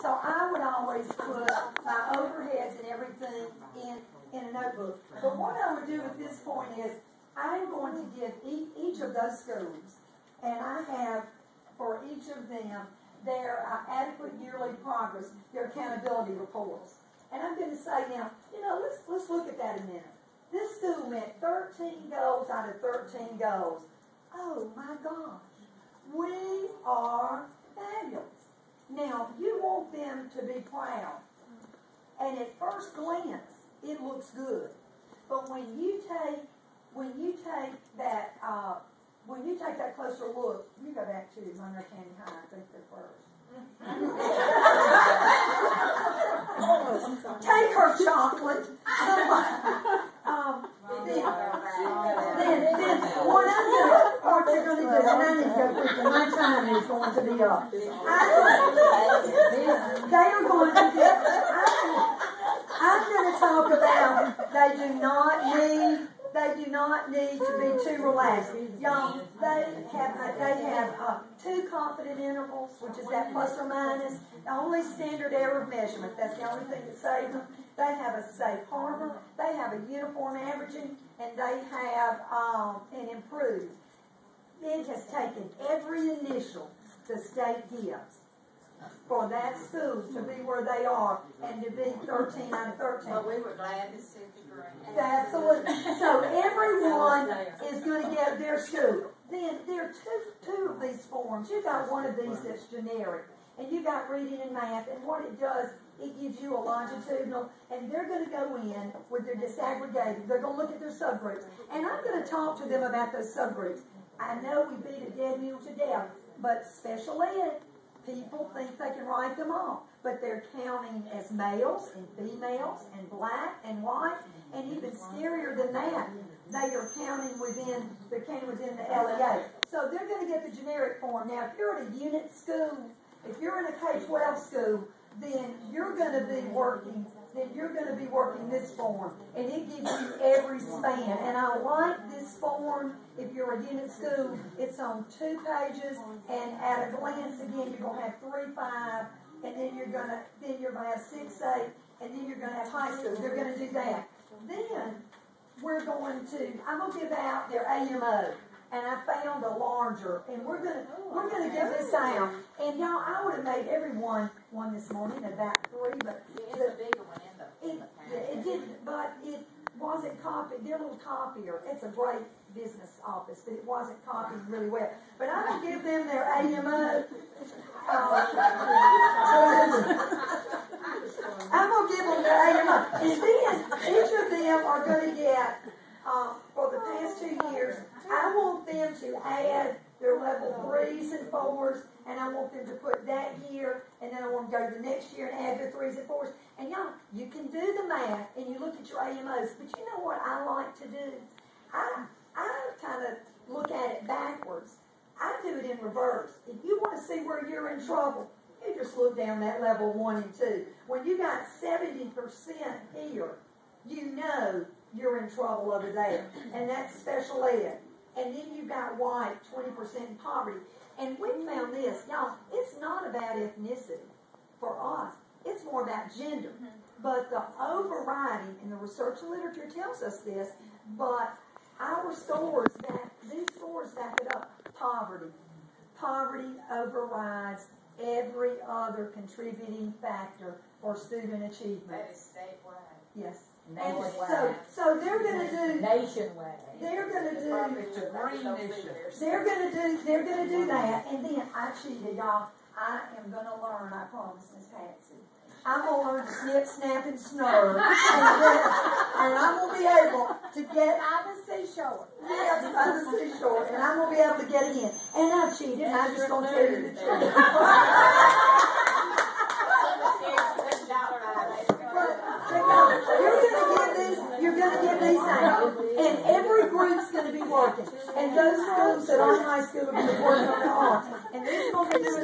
So I would always put my overheads and everything in a notebook. But what I would do at this point is I'm going to give each of those schools, and I have for each of them their adequate yearly progress, their accountability reports. And I'm going to say now, let's look at that a minute. This school met 13 goals out of 13 goals. Oh my gosh, we are fabulous. Now, you want them to be proud. And at first glance, it looks good. But when you take that closer look, you go back to Monroe County High, I think they're first. Take her chocolate. Then what they're going to do, and I need to go quickly, my time is going to be up. I'm going to talk about they do not need to be too relaxed. Y'all, they have 2 confident intervals, which is that plus or minus. The only standard error of measurement. That's the only thing that saves them. They have a safe harbor. They have a uniform averaging, and they have an improved. It has taken every initial the state gives for that school to be where they are and to be 13 out of 13. Well, we were glad to see the grant. Absolutely. So everyone is going to get their school. Then there are two of these forms. You got one of these that's generic, and you got reading and math. And what it does, it gives you a longitudinal, and they're going to go in with their disaggregated. They're going to look at their subgroups, and I'm going to talk to them about those subgroups. I know we beat a dead mule to death, but special ed, people think they can write them all, but they're counting as males and females and black and white, and even scarier than that, they are counting within the LEA. So they're going to get the generic form. Now, if you're at a unit school, if you're in a K-12 school, then you're going to be working this form, and it gives you every span. And I like this form. If you're a unit school, it's on 2 pages, and at a glance, again, you're going to have 3, 5, and then you're going to have 6, 8, and then you're going to have high school. They're going to do that. Then I'm going to give out their AMO. And I found a larger, and we're gonna give this out. And y'all, I would have made everyone one this morning, about 3, but it's a bigger one in the it didn't. But it wasn't copied. Their little copier. It's a great business office, but it wasn't copied really well. But I'm gonna give them their AMO. I'm gonna give them their AMO, and then each of them are gonna get. For the past 2 years, I want them to add their level 3s and 4s, and I want them to put that year, and then I want them to go to the next year and add their 3s and 4s. And y'all, you can do the math, and you look at your AMOs, but you know what I like to do? I kind of look at it backwards. I do it in reverse. If you want to see where you're in trouble, you just look down that level 1 and 2. When you got 70% here, you know you're in trouble over there. And that's special ed. And then you've got white, 20% in poverty. And we found this. Y'all, it's not about ethnicity for us. It's more about gender. But the overriding, and the research and literature tells us this, but our scores, these scores back it up. Poverty. Poverty overrides every other contributing factor for student achievement. That is statewide. Yes. Nationwide. So they're going to do nationwide. They're going to do that, and then I cheated, y'all. I am going to learn. I promise, Miss Patsy. I'm going to learn to snip, snap, and snurr, and I'm going to be able to get by the seashore. Yes, by the seashore, and I'm going to be able to get it in. And I cheated. And I'm just going to tell you the truth. You're going to give these out, and every group's going to be working. And those schools that aren't high school will be working on their arms. And they're going to do it.